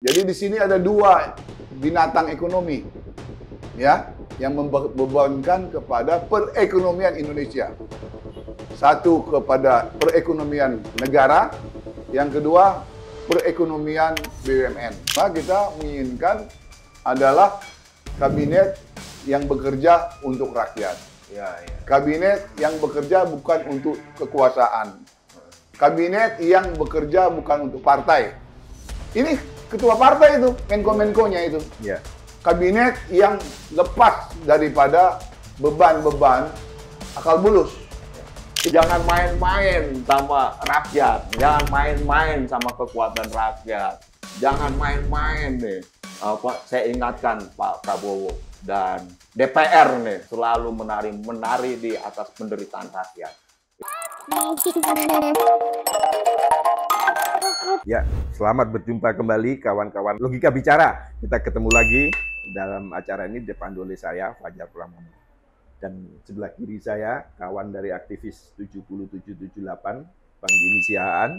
Jadi di sini ada dua binatang ekonomi, ya, yang membebankan kepada perekonomian Indonesia. Satu kepada perekonomian negara, yang kedua perekonomian BUMN. Maka kita menginginkan adalah kabinet yang bekerja untuk rakyat. Kabinet yang bekerja bukan untuk kekuasaan. Kabinet yang bekerja bukan untuk partai. Ini ketua partai itu, menko-menkonya itu. Ya. Kabinet yang lepas daripada beban-beban akal bulus. Jangan main-main sama rakyat, jangan main-main sama kekuatan rakyat, jangan main-main nih. Saya ingatkan Pak Prabowo dan DPR nih selalu menari di atas penderitaan rakyat. Ya, selamat berjumpa kembali kawan-kawan Logika Bicara. Kita ketemu lagi dalam acara ini dipandu oleh saya, Fajar Pramono. Dan sebelah kiri saya, kawan dari aktivis 7778, Bang Jimmy Sihaan.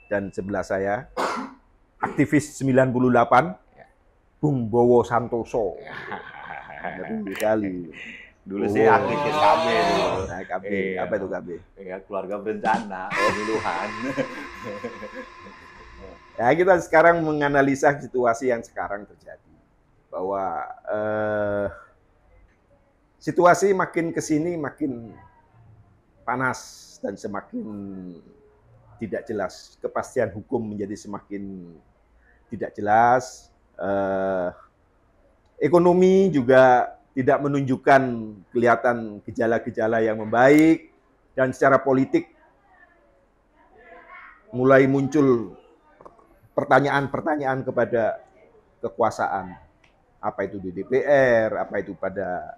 Dan sebelah saya, aktivis 98, Bung Bowo Santoso. Ngeri kali. Dulu sih aktivis KB. Nah, KB. Apa itu KB? Ya, keluarga berencana, pemiluhan. Ya, kita sekarang menganalisa situasi yang sekarang terjadi. Bahwa situasi makin kesini makin panas dan semakin tidak jelas. Kepastian hukum menjadi semakin tidak jelas. Ekonomi juga tidak menunjukkan kelihatan gejala-gejala yang membaik. Dan secara politik mulai muncul pertanyaan-pertanyaan kepada kekuasaan. Apa itu di DPR, apa itu pada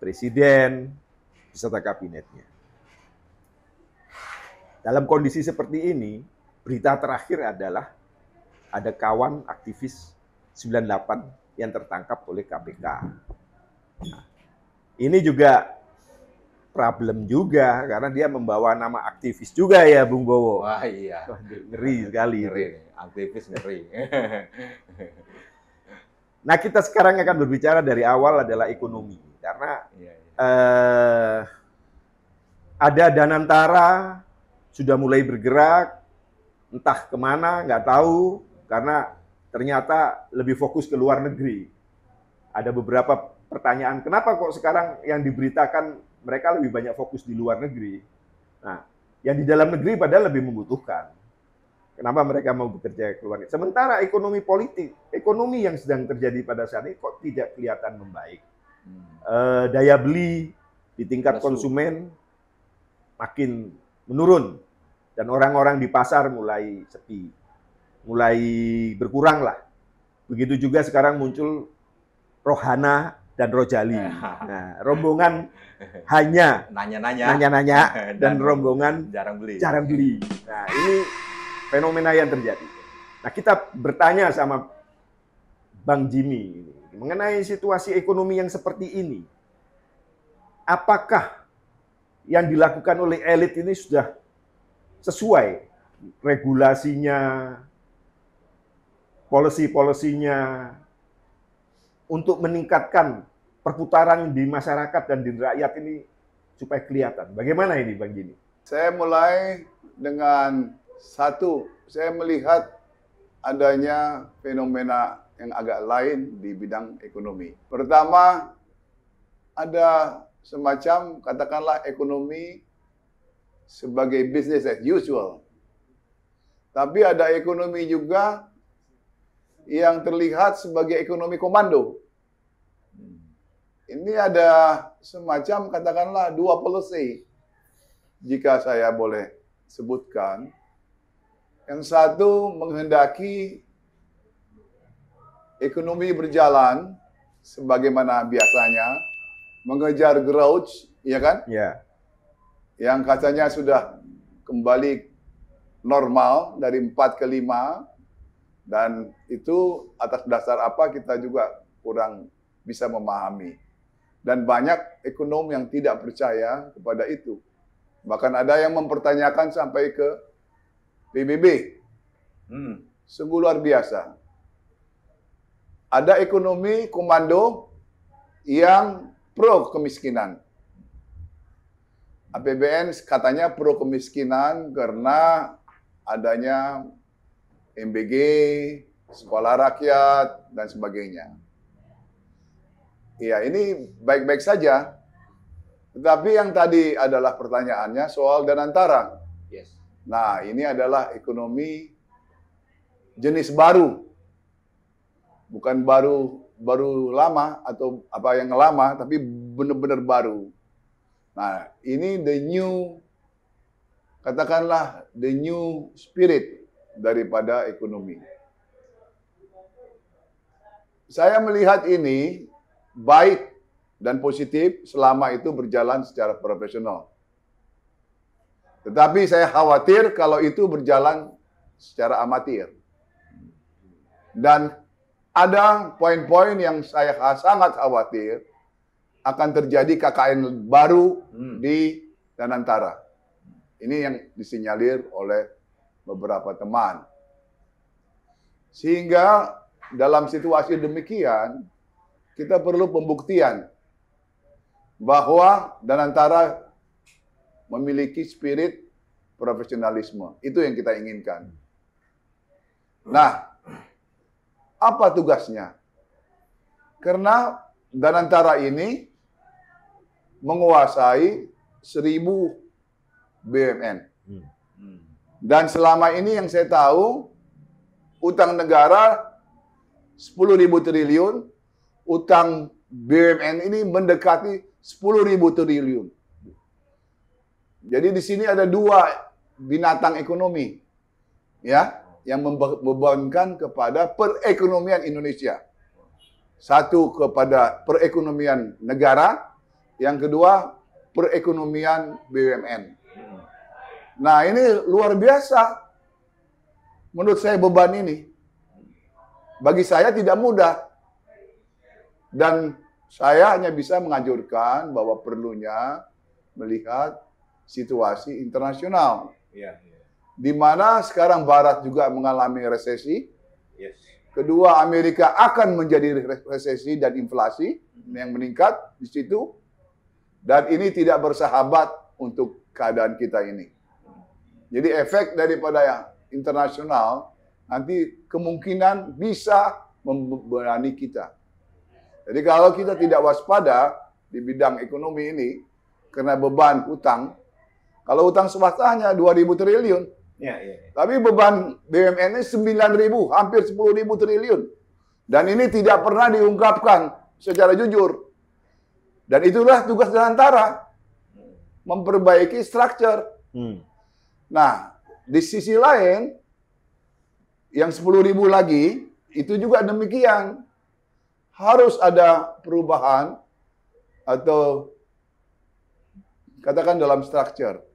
Presiden, beserta kabinetnya. Dalam kondisi seperti ini, berita terakhir adalah ada kawan aktivis 98 yang tertangkap oleh KPK. Nah, ini juga problem juga, karena dia membawa nama aktivis juga ya, Bung Bowo. Wah iya. Ngeri sekali. Ngeri, aktivis ngeri. Nah, kita sekarang akan berbicara dari awal adalah ekonomi. Karena ada Danantara sudah mulai bergerak, entah kemana, nggak tahu, karena ternyata lebih fokus ke luar negeri. Ada beberapa pertanyaan, kenapa kok sekarang yang diberitakan mereka lebih banyak fokus di luar negeri? Nah, yang di dalam negeri padahal lebih membutuhkan. Kenapa mereka mau bekerja ke luar negeri? Sementara ekonomi politik, ekonomi yang sedang terjadi pada saat ini kok tidak kelihatan membaik. Daya beli di tingkat konsumen makin menurun dan orang-orang di pasar mulai sepi, mulai berkurang lah. Begitu juga sekarang muncul Rohana dan Rojali. Nah, rombongan hanya nanya-nanya dan rombongan jarang beli. Nah, ini fenomena yang terjadi. Nah, kita bertanya sama Bang Jimmy mengenai situasi ekonomi yang seperti ini. Apakah yang dilakukan oleh elit ini sudah sesuai regulasinya, policy-polisinya untuk meningkatkan perputaran di masyarakat dan di rakyat ini supaya kelihatan. Bagaimana ini, Bang Jimmy? Saya mulai dengan satu, saya melihat adanya fenomena yang agak lain di bidang ekonomi. Pertama, ada semacam katakanlah ekonomi sebagai business as usual. Tapi ada ekonomi juga yang terlihat sebagai ekonomi komando. Ini ada semacam katakanlah dua policy, jika saya boleh sebutkan. Yang satu menghendaki ekonomi berjalan sebagaimana biasanya, mengejar growth, ya kan? Ya. Yang katanya sudah kembali normal dari 4 ke 5, dan itu atas dasar apa kita juga kurang bisa memahami. Dan banyak ekonom yang tidak percaya kepada itu. Bahkan ada yang mempertanyakan sampai ke PBB. Sungguh luar biasa. ada ekonomi komando yang pro kemiskinan. APBN katanya pro kemiskinan karena adanya MBG, sekolah rakyat, dan sebagainya. Ya, ini baik-baik saja. Tetapi yang tadi adalah pertanyaannya soal Danantara. Yes. Nah, ini adalah ekonomi jenis baru. Bukan baru lama atau apa yang lama, tapi benar-benar baru. Nah, ini katakanlah the new spirit daripada ekonomi. Saya melihat ini baik dan positif selama itu berjalan secara profesional. Tetapi saya khawatir kalau itu berjalan secara amatir. Dan ada poin-poin yang saya sangat khawatir akan terjadi KKN baru di Danantara. Ini yang disinyalir oleh beberapa teman. Sehingga dalam situasi demikian, kita perlu pembuktian bahwa Danantara memiliki spirit profesionalisme. Itu yang kita inginkan. Nah, apa tugasnya? Karena Danantara ini menguasai 1.000 BUMN. Dan selama ini yang saya tahu, utang negara 10.000 triliun, utang BUMN ini mendekati 10.000 triliun. Jadi di sini ada dua binatang ekonomi, ya, yang membebankan kepada perekonomian Indonesia. Satu kepada perekonomian negara, yang kedua perekonomian BUMN. Nah, ini luar biasa. Menurut saya beban ini, bagi saya tidak mudah. Dan saya hanya bisa menganjurkan bahwa perlunya melihat situasi internasional. Di mana sekarang Barat juga mengalami resesi. Kedua, Amerika akan menjadi resesi dan inflasi yang meningkat di situ. Dan ini tidak bersahabat untuk keadaan kita ini. Jadi efek daripada yang internasional nanti kemungkinan bisa membebani kita. Jadi kalau kita tidak waspada di bidang ekonomi ini, karena beban utang, kalau utang swasta hanya 2.000 triliun, tapi beban BUMN ini 9.000, hampir 10.000 triliun. Dan ini tidak pernah diungkapkan secara jujur. Dan itulah tugas Danantara, memperbaiki struktur. Nah, di sisi lain, yang 10.000 lagi, itu juga demikian. Harus ada perubahan atau katakan dalam struktur.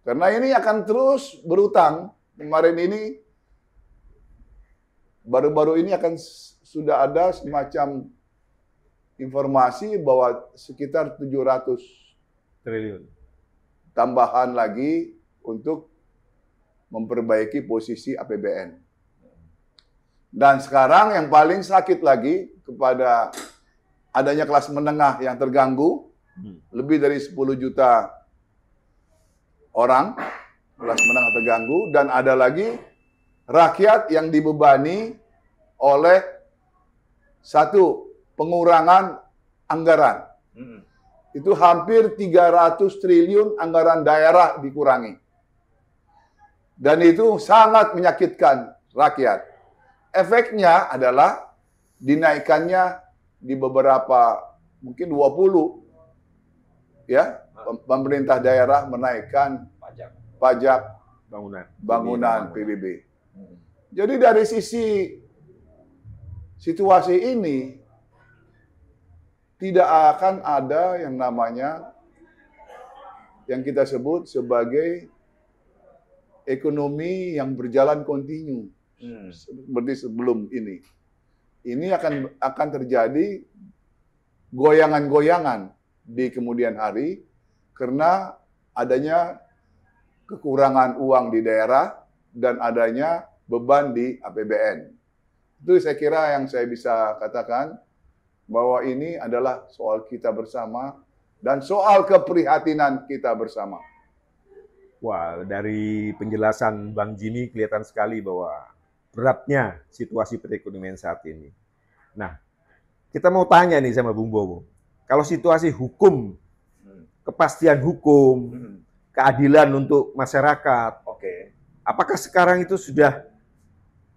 Karena ini akan terus berutang. Kemarin ini, baru-baru ini akan sudah ada semacam informasi bahwa sekitar 700 triliun tambahan lagi untuk memperbaiki posisi APBN. Dan sekarang yang paling sakit lagi kepada adanya kelas menengah yang terganggu, lebih dari 10 juta orang kelas menengah terganggu, dan ada lagi rakyat yang dibebani oleh satu, pengurangan anggaran. Itu hampir 300 triliun anggaran daerah dikurangi. Dan itu sangat menyakitkan rakyat. Efeknya adalah dinaikannya di beberapa, mungkin 20, ya, pemerintah daerah menaikkan pajak bangunan PBB. Jadi dari sisi situasi ini, tidak akan ada yang namanya yang kita sebut sebagai ekonomi yang berjalan kontinu seperti sebelum ini. Ini akan terjadi goyangan-goyangan di kemudian hari karena adanya kekurangan uang di daerah dan adanya beban di APBN. Itu saya kira yang saya bisa katakan bahwa ini adalah soal kita bersama dan soal keprihatinan kita bersama. Wah, dari penjelasan Bang Jimmy kelihatan sekali bahwa beratnya situasi perekonomian saat ini. Nah, kita mau tanya nih sama Bung Bowo. Kalau situasi hukum, kepastian hukum, keadilan untuk masyarakat, Oke. apakah sekarang itu sudah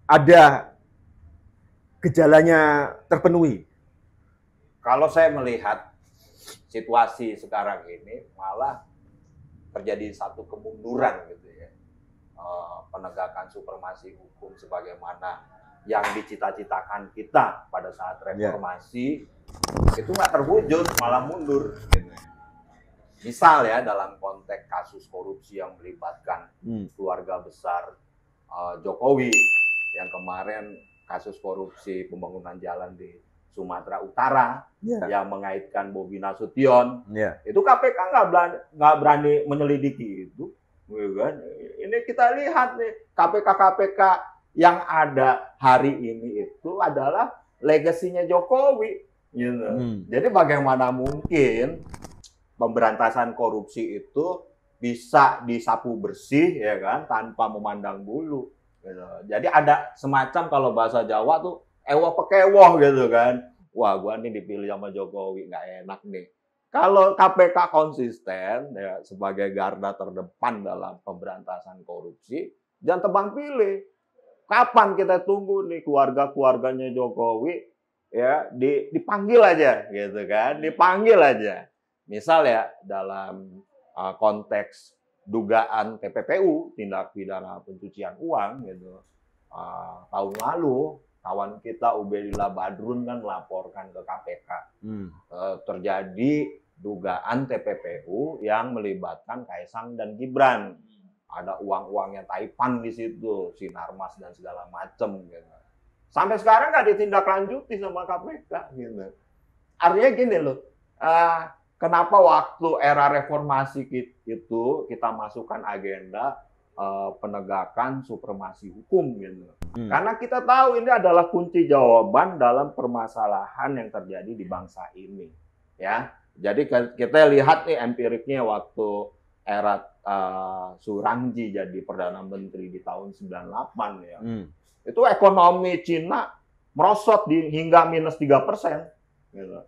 ada gejalanya terpenuhi? Kalau saya melihat situasi sekarang ini malah terjadi satu kemunduran gitu ya. Penegakan supremasi hukum sebagaimana yang dicita-citakan kita pada saat reformasi itu nggak terwujud, malah mundur. Gitu. Misal ya dalam konteks kasus korupsi yang melibatkan keluarga besar Jokowi yang kemarin kasus korupsi pembangunan jalan di Sumatera Utara yang mengaitkan Bobi Nasution, itu KPK nggak berani menyelidiki itu, kan? Ini kita lihat nih KPK yang ada hari ini itu adalah legasinya Jokowi, gitu. Jadi bagaimana mungkin pemberantasan korupsi itu bisa disapu bersih, ya kan, tanpa memandang bulu. Gitu. Jadi ada semacam kalau bahasa Jawa tuh ewo pekewoh gitu kan. Wah, gua nih dipilih sama Jokowi, nggak enak nih. Kalau KPK konsisten ya sebagai garda terdepan dalam pemberantasan korupsi, jangan tebang pilih. Kapan kita tunggu nih keluarganya Jokowi ya dipanggil aja gitu kan, dipanggil aja. Misal ya dalam konteks dugaan TPPU, tindak pidana pencucian uang gitu. Tahun lalu kawan kita Ubedillah Badrun kan melaporkan ke KPK terjadi dugaan TPPU yang melibatkan Kaisang dan Gibran. Ada uang-uangnya Taipan di situ, Sinarmas dan segala macam gitu. Sampai sekarang nggak ditindaklanjuti sama KPK gitu. Artinya gini loh, kenapa waktu era reformasi itu kita masukkan agenda penegakan supremasi hukum gitu. Karena kita tahu ini adalah kunci jawaban dalam permasalahan yang terjadi di bangsa ini, ya. Jadi kita lihat nih empiriknya waktu era Surangji jadi Perdana Menteri di tahun 98 ya. Itu ekonomi Cina merosot hingga minus 3%. Gitu.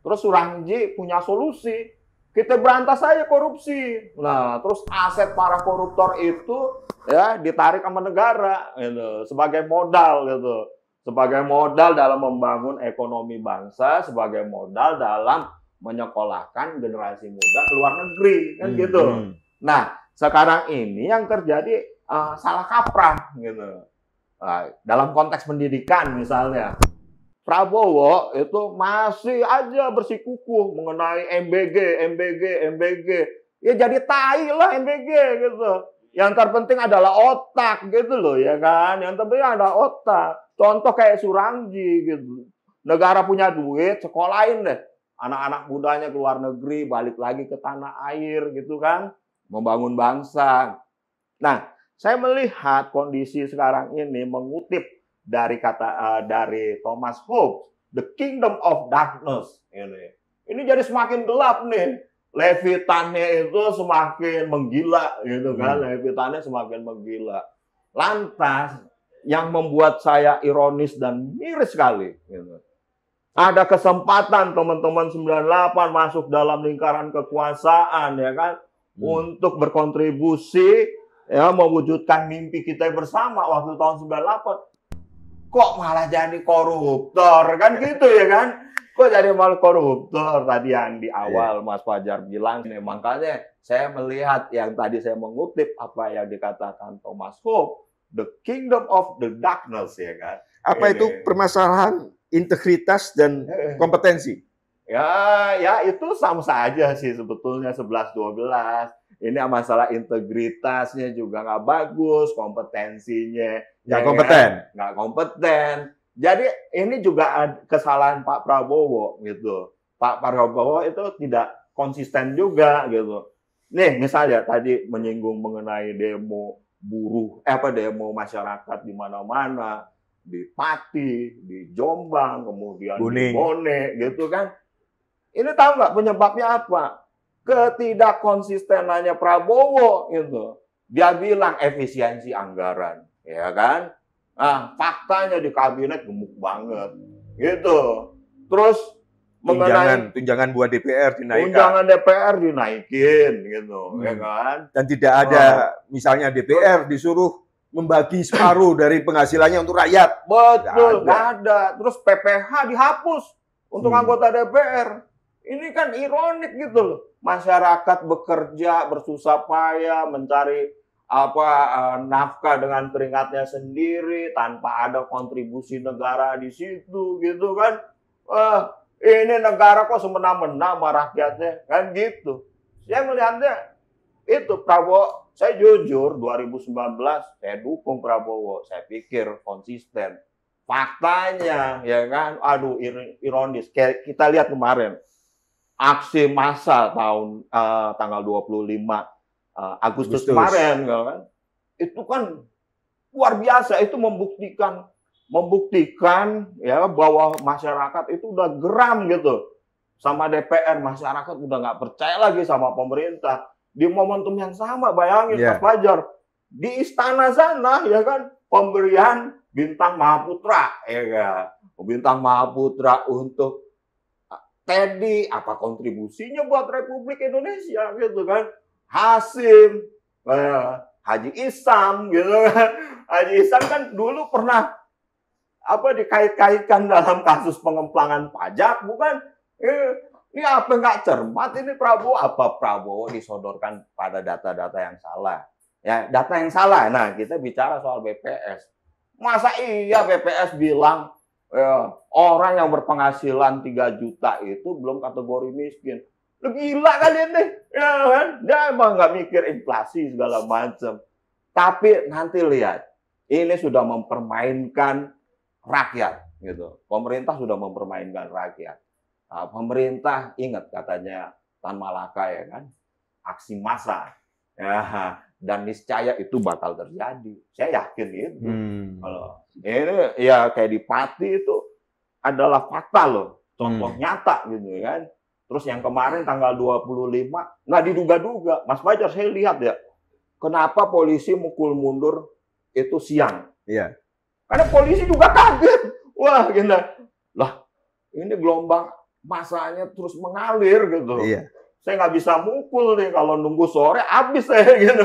Terus Surangji punya solusi. Kita berantas aja korupsi. Nah, terus aset para koruptor itu ya ditarik sama negara gitu, sebagai modal gitu. Sebagai modal dalam membangun ekonomi bangsa, sebagai modal dalam menyekolahkan generasi muda ke luar negeri kan gitu. Nah, sekarang ini yang terjadi salah kaprah gitu. Dalam konteks pendidikan misalnya, Prabowo itu masih aja bersikukuh mengenai MBG. Ya jadi tai lah MBG gitu. Yang terpenting adalah otak gitu loh ya kan. Yang terpenting adalah otak. Contoh kayak Surangji gitu. Negara punya duit, sekolahin deh. Anak-anak mudanya ke luar negeri, balik lagi ke tanah air gitu kan. Membangun bangsa. Nah, saya melihat kondisi sekarang ini mengutip dari dari Thomas Hobbes, The Kingdom of Darkness. Ini jadi semakin gelap nih. Levitannya itu semakin menggila, gitu kan? Levitannya semakin menggila. Lantas, yang membuat saya ironis dan miris sekali. Gitu. Ada kesempatan teman-teman 98 masuk dalam lingkaran kekuasaan, ya kan? Untuk berkontribusi, ya mewujudkan mimpi kita bersama waktu tahun 98. Kok malah jadi koruptor kan gitu ya kan? Kok jadi malah koruptor tadi yang di awal Mas Fajar bilang. Makanya saya melihat yang tadi saya mengutip apa yang dikatakan Thomas Hobbes, the kingdom of the darkness ya kan? Apa itu permasalahan integritas dan kompetensi? Ya itu sama saja sih sebetulnya 11-12. Ini masalah integritasnya juga nggak bagus, kompetensinya nggak kompeten. Nggak kompeten. Jadi ini juga kesalahan Pak Prabowo gitu. Pak Prabowo itu tidak konsisten juga gitu. Nih misalnya tadi menyinggung mengenai demo buruh, demo masyarakat di mana-mana. di Pati, di Jombang, kemudian Kuning. di Bone, gitu kan. Ini tahu nggak penyebabnya apa? Ketidakkonsistenannya Prabowo gitu. Dia bilang efisiensi anggaran, ya kan? Nah, faktanya di kabinet gemuk banget, gitu. Terus mengenai tunjangan buat DPR dinaikkan. tunjangan DPR dinaikin, gitu, ya kan? Dan tidak ada, misalnya DPR disuruh membagi separuh dari penghasilannya untuk rakyat. Betul, Nggak nggak ada. Terus PPh dihapus untuk anggota DPR. Ini kan ironik gitu loh. Masyarakat bekerja bersusah payah mencari nafkah dengan keringatnya sendiri tanpa ada kontribusi negara di situ gitu kan. Ini negara kok semena-mena sama rakyatnya kan gitu. Saya melihatnya itu Prabowo, saya jujur 2019 saya dukung Prabowo. Saya pikir konsisten. Faktanya ya kan, aduh ironis. Kayak kita lihat kemarin aksi massa tanggal 25 Agustus kemarin kan. Itu kan luar biasa, itu membuktikan ya bahwa masyarakat itu udah geram gitu sama DPR, masyarakat udah nggak percaya lagi sama pemerintah. Di momentum yang sama, bayangin Mas Fajar, di istana sana ya kan pemberian bintang Mahaputra, ya kan? Bintang Mahaputra untuk Teddy, apa kontribusinya buat Republik Indonesia gitu kan? Hasim, Haji Isam gitu kan. Haji Isam kan dulu pernah dikait-kaitkan dalam kasus pengemplangan pajak, bukan? Ini apa nggak cermat ini Prabowo disodorkan pada data-data yang salah. Ya, data yang salah. Nah, kita bicara soal BPS. Masa iya BPS bilang orang yang berpenghasilan 3 juta itu belum kategori miskin? Lu gila kali ini, ya kan? Dia emang nggak mikir inflasi segala macam. Tapi nanti lihat, ini sudah mempermainkan rakyat, gitu. Pemerintah sudah mempermainkan rakyat. Nah, pemerintah ingat katanya Tan Malaka ya kan, aksi massa, ya, dan niscaya itu bakal terjadi. Saya yakin itu. Kalau ini ya kayak di Pati itu adalah fakta loh, contoh nyata gitu kan. Terus yang kemarin tanggal 25 nggak diduga-duga, Mas Fajar, saya lihat ya, kenapa polisi mukul mundur itu siang? Iya. Karena polisi juga kaget. Wah, gitu. Lah, ini gelombang masanya terus mengalir gitu. Iya. Saya nggak bisa mukul nih, kalau nunggu sore habis saya gitu.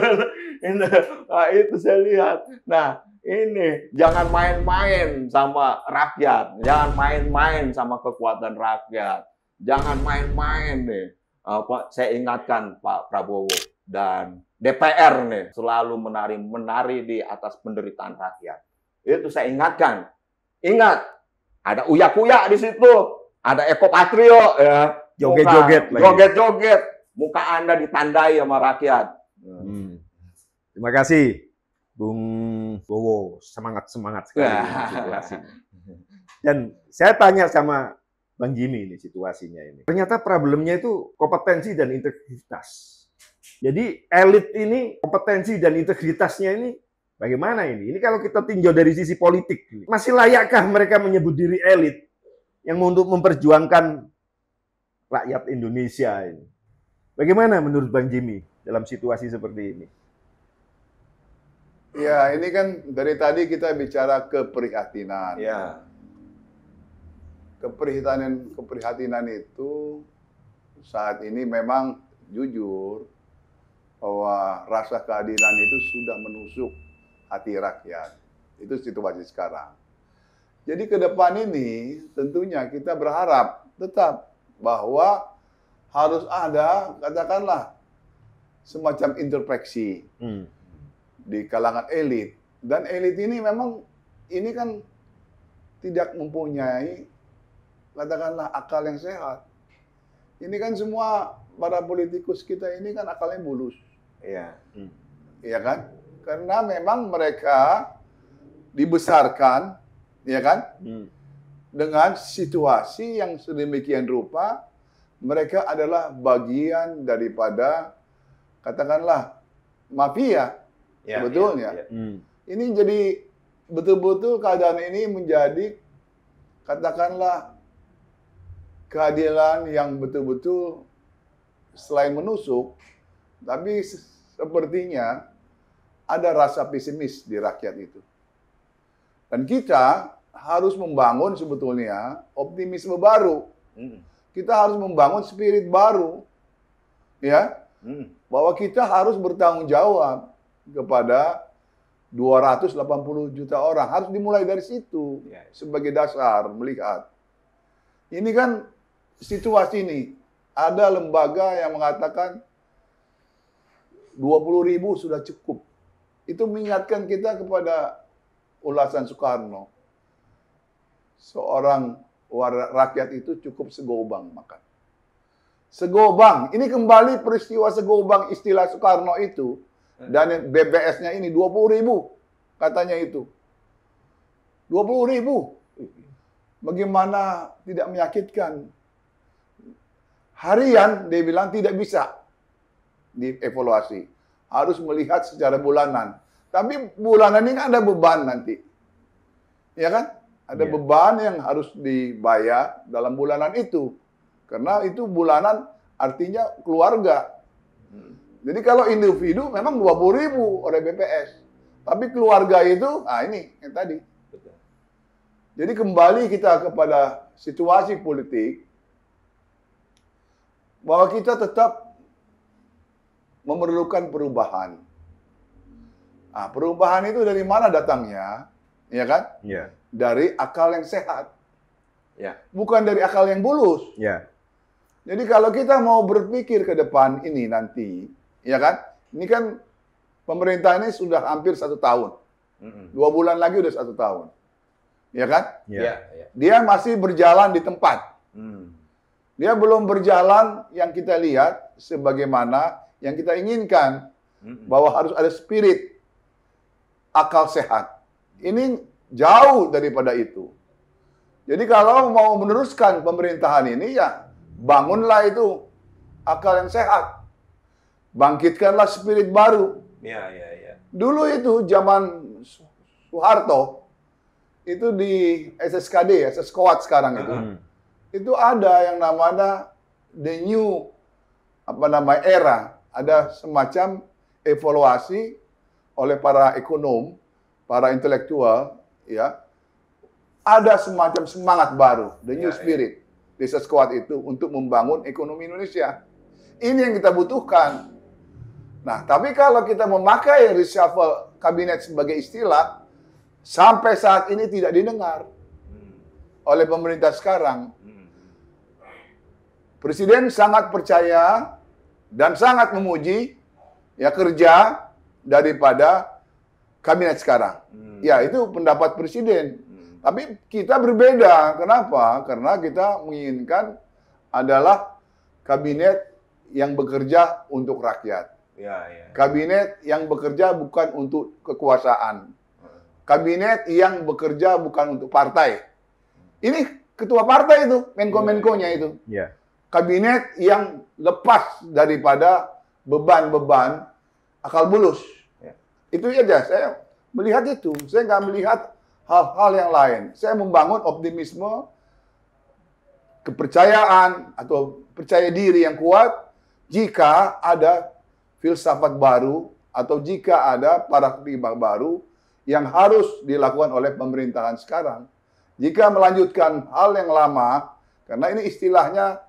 Nah, itu saya lihat. Nah, ini jangan main-main sama rakyat, jangan main-main sama kekuatan rakyat, jangan main-main nih. Saya ingatkan Pak Prabowo dan DPR nih selalu menari di atas penderitaan rakyat. Itu saya ingatkan. Ingat, ada uya-kuya di situ, ada Eko Patrio ya. Joget-joget. Muka Anda ditandai sama rakyat. Terima kasih, Bung Bowo. Semangat sekali situasi. Dan saya tanya sama Bang Jimmy ini situasinya ini. Ternyata problemnya itu kompetensi dan integritas. Jadi elit ini kompetensi dan integritasnya ini bagaimana ini? Ini kalau kita tinjau dari sisi politik, masih layakkah mereka menyebut diri elit yang untuk memperjuangkan rakyat Indonesia ini? Bagaimana menurut Bang Jimmy dalam situasi seperti ini? Ya, ini kan dari tadi kita bicara keprihatinan. Ya. Keprihatinan itu saat ini memang jujur bahwa rasa keadilan itu sudah menusuk hati rakyat. Itu situasi sekarang. Jadi ke depan ini tentunya kita berharap tetap bahwa harus ada, katakanlah, semacam introspeksi di kalangan elit. Dan elit ini memang ini kan tidak mempunyai, katakanlah, akal yang sehat. Ini kan semua para politikus kita ini kan akalnya bulus. Iya. Iya kan? Karena memang mereka dibesarkan, ya kan? Dengan situasi yang sedemikian rupa, mereka adalah bagian daripada, katakanlah, mafia, sebetulnya. Ini jadi betul-betul keadaan ini menjadi, katakanlah, keadilan yang betul-betul selain menusuk, tapi sepertinya ada rasa pesimis di rakyat itu. Dan kita harus membangun sebetulnya optimisme baru. Kita harus membangun spirit baru. Ya, bahwa kita harus bertanggung jawab kepada 280 juta orang. Harus dimulai dari situ sebagai dasar melihat. Ini kan situasi ini. Ada lembaga yang mengatakan 20.000 sudah cukup. Itu mengingatkan kita kepada ulasan Soekarno. Seorang rakyat itu cukup segobang makan. Segobang. Ini kembali peristiwa segobang istilah Soekarno itu. Dan BBS-nya ini 20.000 katanya itu. 20.000. Bagaimana tidak menyakitkan? Harian dia bilang tidak bisa dievaluasi. Harus melihat secara bulanan. Tapi bulanan ini kan ada beban nanti. Ya kan? Ada beban yang harus dibayar dalam bulanan itu. Karena itu bulanan artinya keluarga. Jadi kalau individu memang 20.000 oleh BPS. Tapi keluarga itu, ini yang tadi. Jadi kembali kita kepada situasi politik, bahwa kita tetap memerlukan perubahan. Nah, perubahan itu dari mana datangnya? Ya kan? Ya. Dari akal yang sehat. Ya. Bukan dari akal yang bulus. Ya. Jadi kalau kita mau berpikir ke depan ini nanti, ya kan? Ini kan pemerintah ini sudah hampir 1 tahun. 2 bulan lagi udah 1 tahun. Ya kan? Ya. Dia masih berjalan di tempat. Dia belum berjalan yang kita lihat sebagaimana yang kita inginkan. Bahwa harus ada spirit akal sehat. Ini jauh daripada itu. Jadi kalau mau meneruskan pemerintahan ini, ya bangunlah itu akal yang sehat. Bangkitkanlah spirit baru. Dulu itu zaman Soeharto, itu di SSKD, SSKOAT sekarang itu. Itu ada yang namanya the new era. Ada semacam evaluasi oleh para ekonom, para intelektual, ya. Ada semacam semangat baru, the new spirit di SSKOAT itu untuk membangun ekonomi Indonesia. Ini yang kita butuhkan. Nah, tapi kalau kita memakai reshuffle kabinet sebagai istilah, sampai saat ini tidak didengar oleh pemerintah sekarang. Presiden sangat percaya dan sangat memuji kerja daripada kabinet sekarang. Ya, itu pendapat presiden. Tapi kita berbeda. Kenapa? Karena kita menginginkan adalah kabinet yang bekerja untuk rakyat. Kabinet yang bekerja bukan untuk kekuasaan. Kabinet yang bekerja bukan untuk partai. Ini ketua partai itu, menko-menkonya itu. Kabinet yang lepas daripada beban-beban akal bulus. Itu aja, saya melihat itu. Saya nggak melihat hal-hal yang lain. Saya membangun optimisme, kepercayaan, atau percaya diri yang kuat jika ada filsafat baru, atau jika ada paradigma baru yang harus dilakukan oleh pemerintahan sekarang. Jika melanjutkan hal yang lama, karena ini istilahnya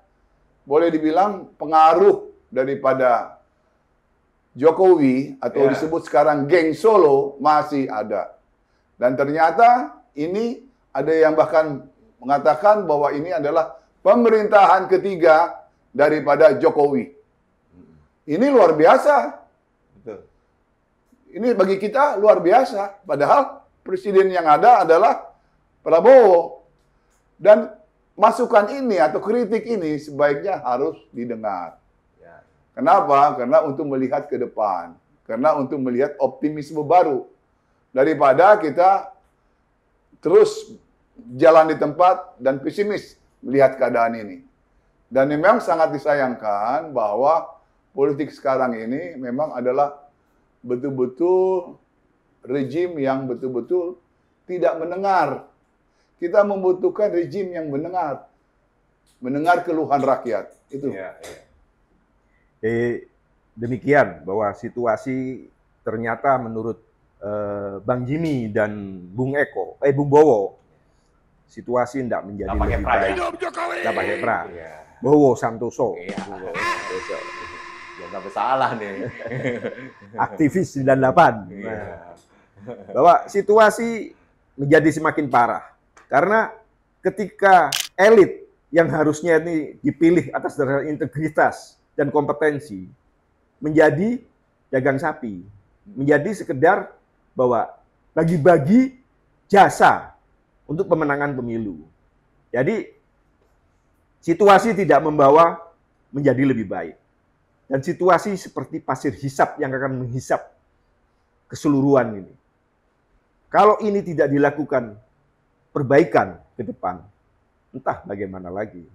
boleh dibilang pengaruh daripada Jokowi atau disebut sekarang geng Solo masih ada. Dan ternyata ini ada yang bahkan mengatakan bahwa ini adalah pemerintahan ketiga daripada Jokowi. Ini luar biasa. Ini bagi kita luar biasa. Padahal presiden yang ada adalah Prabowo. Dan masukan ini atau kritik ini sebaiknya harus didengar. Kenapa? Karena untuk melihat ke depan. Karena untuk melihat optimisme baru. Daripada kita terus jalan di tempat dan pesimis melihat keadaan ini. Dan memang sangat disayangkan bahwa politik sekarang ini memang adalah betul-betul rejim yang betul-betul tidak mendengar. Kita membutuhkan rejim yang mendengar keluhan rakyat. Itu. Iya, iya. Demikian bahwa situasi ternyata menurut Bang Jimmy dan Bung Bowo, situasi tidak menjadi Nggak pakai lebih pra ya? baik. Tidak pakai pra. Iya. Bowo Santoso, Iya. Jangan sampai salah nih. aktivis 98. Iya. Bahwa situasi menjadi semakin parah. Karena ketika elit yang harusnya ini dipilih atas dasar integritas dan kompetensi menjadi dagang sapi, menjadi sekedar bahwa bagi-bagi jasa untuk pemenangan pemilu. Jadi situasi tidak membawa menjadi lebih baik. Dan situasi seperti pasir hisap yang akan menghisap keseluruhan ini. Kalau ini tidak dilakukan perbaikan ke depan, entah bagaimana lagi.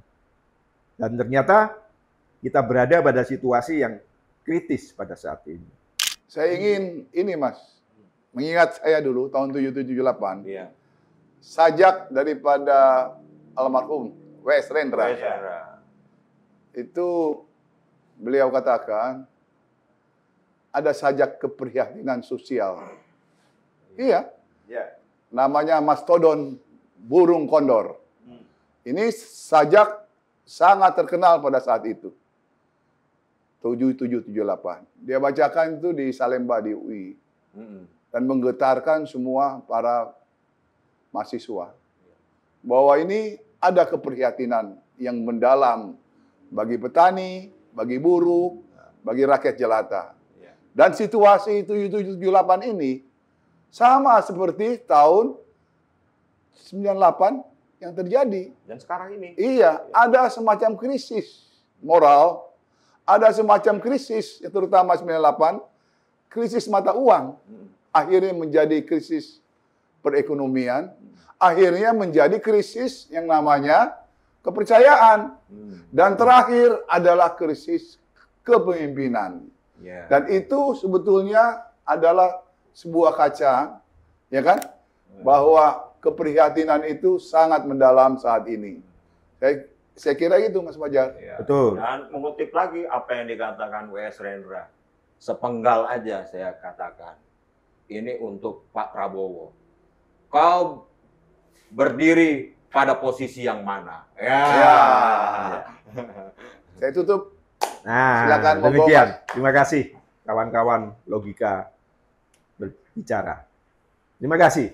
Dan ternyata kita berada pada situasi yang kritis pada saat ini. Saya ingin ini, Mas, mengingat saya dulu tahun 77-78, Iya. sajak daripada almarhum W.S. Rendra. Itu beliau katakan ada sajak keprihatinan sosial. Iya, Ya. namanya mastodon burung kondor. Ini sajak sangat terkenal pada saat itu. 7778. Dia bacakan itu di Salemba di UI dan menggetarkan semua para mahasiswa bahwa ini ada keprihatinan yang mendalam bagi petani, bagi buruh, bagi rakyat jelata. Dan situasi 7778 ini sama seperti tahun 98 yang terjadi. Dan sekarang ini. Iya, ada semacam krisis moral, ada semacam krisis, ya terutama 98, krisis mata uang. Akhirnya menjadi krisis perekonomian, akhirnya menjadi krisis yang namanya kepercayaan. Dan terakhir adalah krisis kepemimpinan. Ya. Dan itu sebetulnya adalah sebuah kaca, ya kan? Bahwa keprihatinan itu sangat mendalam saat ini. Saya kira itu, Mas Fajar. Ya. Betul. Dan mengutip lagi apa yang dikatakan W.S. Rendra. Sepenggal aja saya katakan. Ini untuk Pak Prabowo. Kau berdiri pada posisi yang mana? Ya. Saya tutup. Nah, Silakan, monggo, demikian. Mas. Terima kasih kawan-kawan logika berbicara. Terima kasih.